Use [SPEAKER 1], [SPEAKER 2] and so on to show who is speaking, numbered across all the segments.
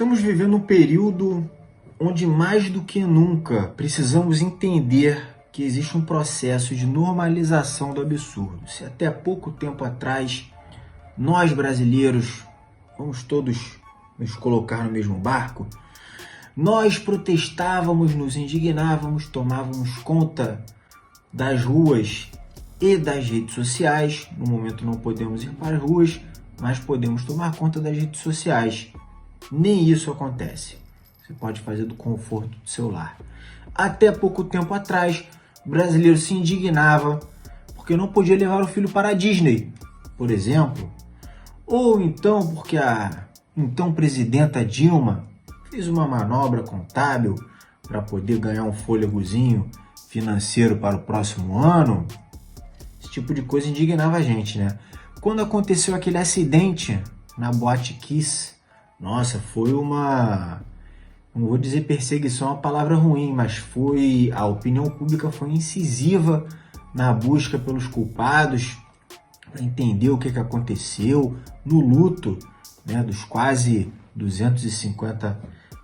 [SPEAKER 1] Estamos vivendo um período onde mais do que nunca precisamos entender que existe um processo de normalização do absurdo. Se até pouco tempo atrás nós brasileiros, vamos todos nos colocar no mesmo barco, nós protestávamos, nos indignávamos, tomávamos conta das ruas e das redes sociais. No momento não podemos ir para as ruas, mas podemos tomar conta das redes sociais. Nem isso acontece. Você pode fazer do conforto do seu lar. Até pouco tempo atrás, o brasileiro se indignava porque não podia levar o filho para a Disney, por exemplo. Ou então porque a então presidenta Dilma fez uma manobra contábil para poder ganhar um fôlegozinho financeiro para o próximo ano. Esse tipo de coisa indignava a gente, né? Quando aconteceu aquele acidente na Boate Kiss, nossa, foi uma... não vou dizer perseguição, é uma palavra ruim, mas a opinião pública foi incisiva na busca pelos culpados, para entender o que aconteceu, no luto, né, dos quase 250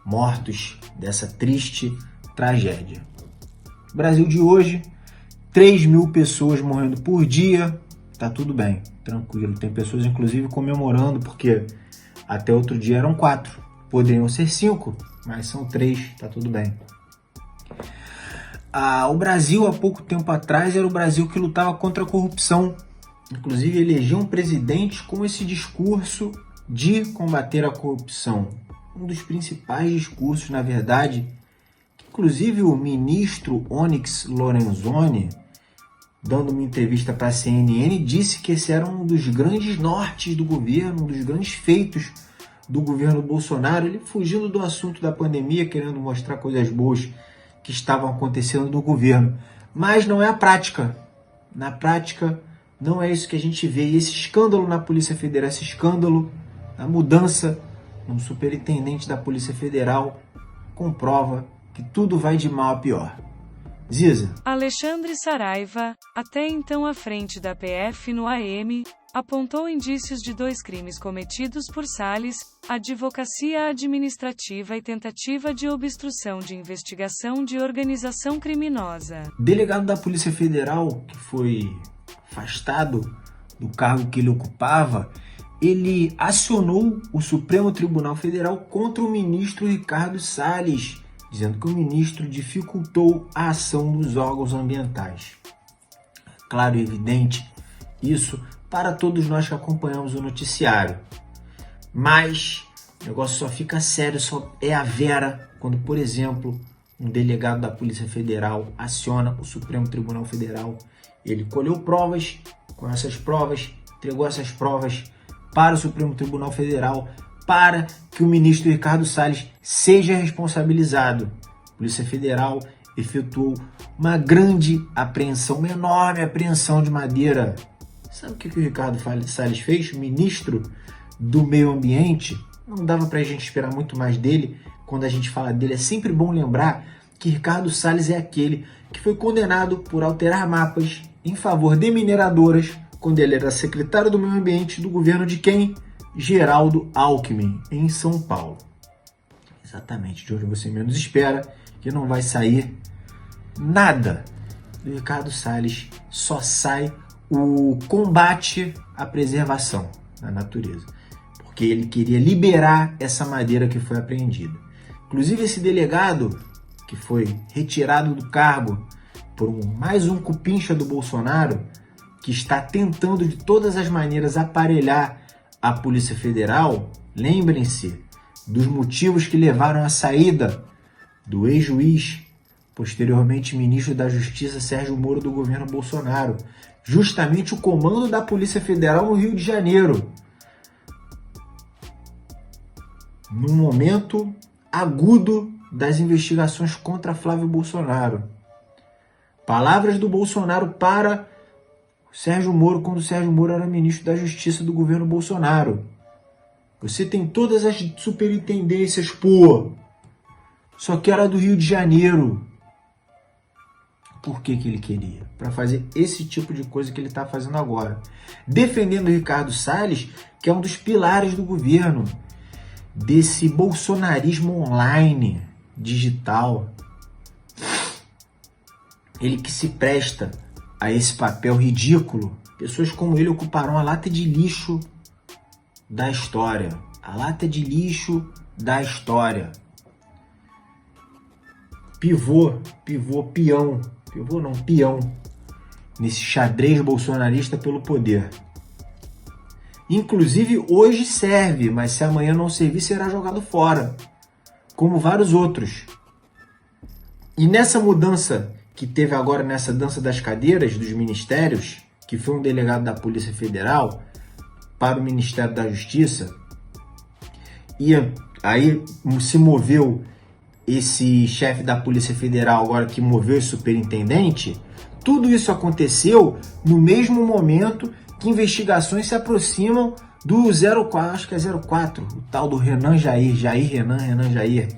[SPEAKER 1] mortos dessa triste tragédia. Brasil de hoje, 3.000 pessoas morrendo por dia, tá tudo bem, tranquilo. Tem pessoas inclusive comemorando, porque até outro dia eram 4, poderiam ser 5, mas são 3, tá tudo bem. O Brasil, há pouco tempo atrás, era o Brasil que lutava contra a corrupção. Inclusive, elegiam presidentes com esse discurso de combater a corrupção. Um dos principais discursos, na verdade, inclusive o ministro Onyx Lorenzoni, dando uma entrevista para a CNN, disse que esse era um dos grandes nortes do governo, um dos grandes feitos do governo Bolsonaro, ele fugindo do assunto da pandemia, querendo mostrar coisas boas que estavam acontecendo no governo. Mas não é a prática. Na prática, não é isso que a gente vê. E esse escândalo na Polícia Federal, esse escândalo, a mudança no superintendente da Polícia Federal, comprova que tudo vai de mal a pior. Ziza.
[SPEAKER 2] Alexandre Saraiva, até então à frente da PF no AM, apontou indícios de 2 crimes cometidos por Salles, advocacia administrativa e tentativa de obstrução de investigação de organização criminosa.
[SPEAKER 1] Delegado da Polícia Federal, que foi afastado do cargo que ele ocupava, ele acionou o Supremo Tribunal Federal contra o ministro Ricardo Salles, dizendo que o ministro dificultou a ação dos órgãos ambientais. Claro e evidente isso para todos nós que acompanhamos o noticiário. Mas o negócio só fica sério, só é a vera quando, por exemplo, um delegado da Polícia Federal aciona o Supremo Tribunal Federal. Ele colheu provas, com essas provas, entregou essas provas para o Supremo Tribunal Federal para que o ministro Ricardo Salles seja responsabilizado. A Polícia Federal efetuou uma grande apreensão, uma enorme apreensão de madeira. Sabe o que o Ricardo Salles fez? O ministro do Meio Ambiente. Não dava para a gente esperar muito mais dele. Quando a gente fala dele, é sempre bom lembrar que Ricardo Salles é aquele que foi condenado por alterar mapas em favor de mineradoras, quando ele era secretário do Meio Ambiente do governo de quem? Geraldo Alckmin, em São Paulo. Exatamente, de onde você menos espera, que não vai sair nada do Ricardo Salles, só sai o combate à preservação da natureza, porque ele queria liberar essa madeira que foi apreendida. Inclusive esse delegado, que foi retirado do cargo por mais um cupincha do Bolsonaro, que está tentando de todas as maneiras aparelhar a Polícia Federal, lembrem-se dos motivos que levaram à saída do ex-juiz, posteriormente ministro da Justiça Sérgio Moro do governo Bolsonaro, justamente o comando da Polícia Federal no Rio de Janeiro, num momento agudo das investigações contra Flávio Bolsonaro. Palavras do Bolsonaro para Sérgio Moro, quando Sérgio Moro era ministro da Justiça do governo Bolsonaro. Você tem todas as superintendências, pô. Só que era do Rio de Janeiro. Por que ele queria? Para fazer esse tipo de coisa que ele está fazendo agora. Defendendo o Ricardo Salles, que é um dos pilares do governo. desse bolsonarismo online, digital. Ele que se presta a esse papel ridículo. Pessoas como ele ocuparão a lata de lixo da história. A lata de lixo da história. Peão. Pivô não, peão. Nesse xadrez bolsonarista pelo poder. Inclusive hoje serve, mas se amanhã não servir, será jogado fora. Como vários outros. E nessa mudança que teve agora, nessa dança das cadeiras dos ministérios, que foi um delegado da Polícia Federal para o Ministério da Justiça, e aí se moveu esse chefe da Polícia Federal, agora que moveu esse superintendente, tudo isso aconteceu no mesmo momento que investigações se aproximam do 04, acho que é 04, o tal do Renan Jair, Renan Jair,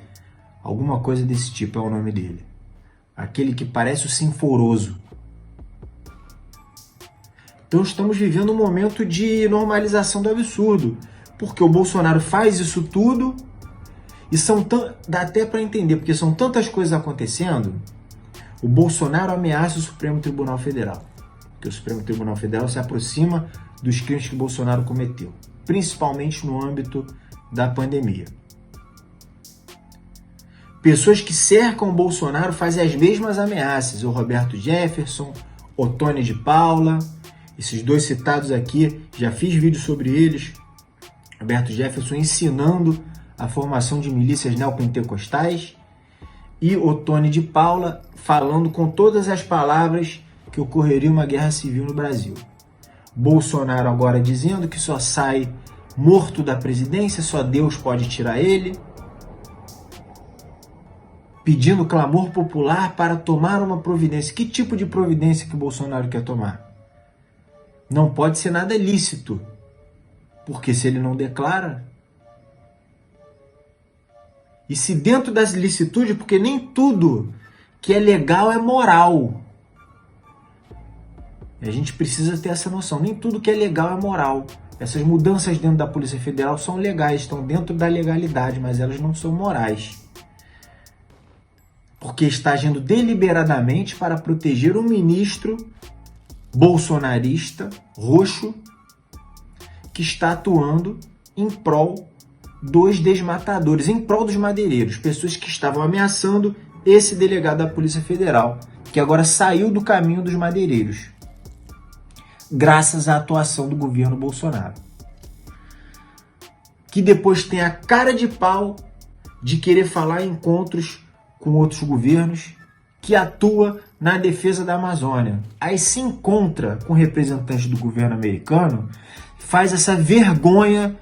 [SPEAKER 1] alguma coisa desse tipo é o nome dele. Aquele que parece o Sinforoso. Então estamos vivendo um momento de normalização do absurdo, porque o Bolsonaro faz isso tudo e dá até para entender, porque são tantas coisas acontecendo. O Bolsonaro ameaça o Supremo Tribunal Federal, porque o Supremo Tribunal Federal se aproxima dos crimes que o Bolsonaro cometeu, principalmente no âmbito da pandemia. Pessoas que cercam o Bolsonaro fazem as mesmas ameaças. O Roberto Jefferson, Ottoni de Paula, esses dois citados aqui, já fiz vídeo sobre eles. Roberto Jefferson ensinando a formação de milícias neopentecostais e Ottoni de Paula falando com todas as palavras que ocorreria uma guerra civil no Brasil. Bolsonaro agora dizendo que só sai morto da presidência, só Deus pode tirar ele. Pedindo clamor popular para tomar uma providência. Que tipo de providência que o Bolsonaro quer tomar? Não pode ser nada lícito, porque se ele não declara... E se dentro das licitudes, porque nem tudo que é legal é moral. A gente precisa ter essa noção, nem tudo que é legal é moral. Essas mudanças dentro da Polícia Federal são legais, estão dentro da legalidade, mas elas não são morais. Porque está agindo deliberadamente para proteger um ministro bolsonarista, roxo, que está atuando em prol dos desmatadores, em prol dos madeireiros, pessoas que estavam ameaçando esse delegado da Polícia Federal, que agora saiu do caminho dos madeireiros, graças à atuação do governo Bolsonaro, que depois tem a cara de pau de querer falar em encontros com outros governos, que atua na defesa da Amazônia. Aí se encontra com representantes do governo americano, faz essa vergonha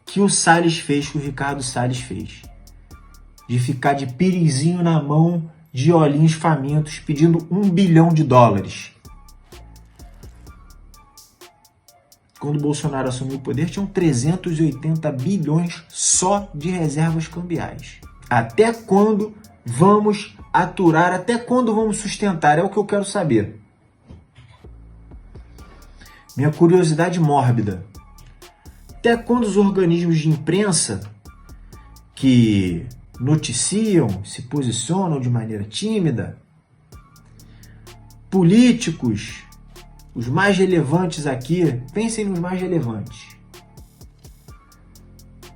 [SPEAKER 1] que o Salles fez, que o Ricardo Salles fez, de ficar de pirizinho na mão de olhinhos famintos pedindo $1 bilhão. Quando o Bolsonaro assumiu o poder, tinham 380 bilhões só de reservas cambiais. Até quando vamos aturar? Até quando vamos sustentar? É o que eu quero saber. Minha curiosidade mórbida. Até quando os organismos de imprensa que noticiam, se posicionam de maneira tímida, políticos, os mais relevantes aqui, pensem nos mais relevantes,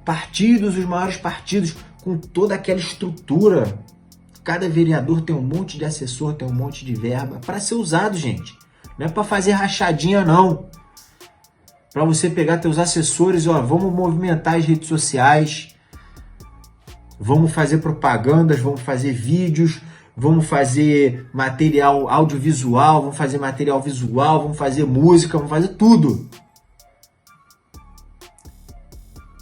[SPEAKER 1] partidos, os maiores partidos, com toda aquela estrutura, cada vereador tem um monte de assessor, tem um monte de verba para ser usado, gente. Não é para fazer rachadinha, não. Para você pegar teus assessores, ó, vamos movimentar as redes sociais, vamos fazer propagandas, vamos fazer vídeos, vamos fazer material audiovisual, vamos fazer material visual, vamos fazer música, vamos fazer tudo.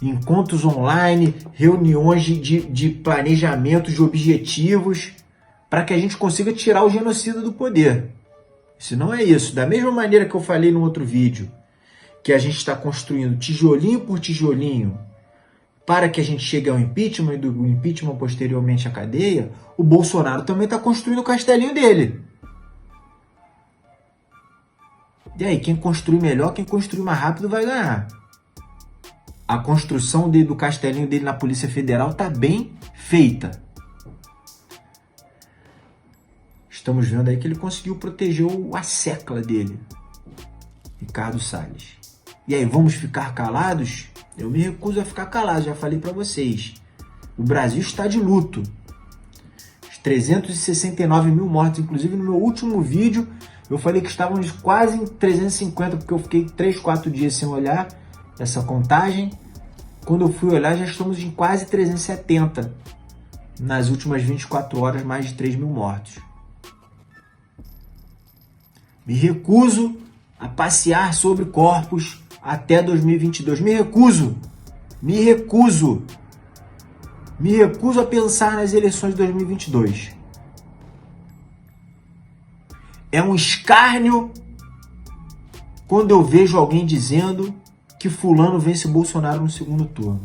[SPEAKER 1] Encontros online, reuniões de planejamento, de objetivos, para que a gente consiga tirar o genocida do poder. Se não é isso, da mesma maneira que eu falei no outro vídeo, que a gente está construindo tijolinho por tijolinho para que a gente chegue ao impeachment e do impeachment posteriormente à cadeia, o Bolsonaro também está construindo o castelinho dele. E aí, quem construir melhor, quem construir mais rápido vai ganhar. A construção do castelinho dele na Polícia Federal tá bem feita. Estamos vendo aí que ele conseguiu proteger a secla dele, Ricardo Salles. E aí, vamos ficar calados? Eu me recuso a ficar calado, já falei para vocês. O Brasil está de luto. Os 369 mil mortos, inclusive no meu último vídeo, eu falei que estávamos quase em 350, porque eu fiquei 3, 4 dias sem olhar essa contagem. Quando eu fui olhar, já estamos em quase 370. Nas últimas 24 horas, mais de 3 mil mortos. Me recuso a passear sobre corpos até 2022. Me recuso. Me recuso. Me recuso a pensar nas eleições de 2022. É um escárnio quando eu vejo alguém dizendo que fulano vence Bolsonaro no segundo turno.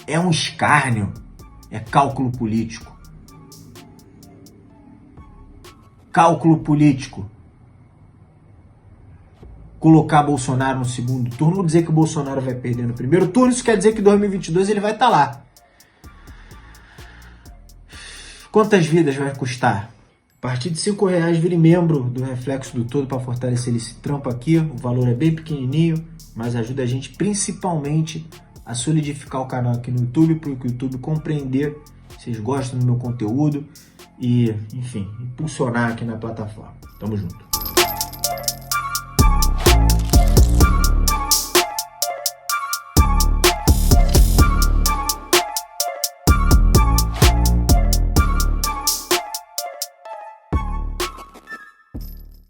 [SPEAKER 1] É um escárnio. É cálculo político. Cálculo político. Colocar Bolsonaro no segundo turno, ou dizer que o Bolsonaro vai perder no primeiro turno, isso quer dizer que em 2022 ele vai estar lá. Quantas vidas vai custar? A partir de R$5 vire membro do Reflexo do Todo para fortalecer esse trampo aqui. O valor é bem pequenininho, mas ajuda a gente principalmente a solidificar o canal aqui no YouTube, para o YouTube compreender se vocês gostam do meu conteúdo e, enfim, impulsionar aqui na plataforma. Tamo junto.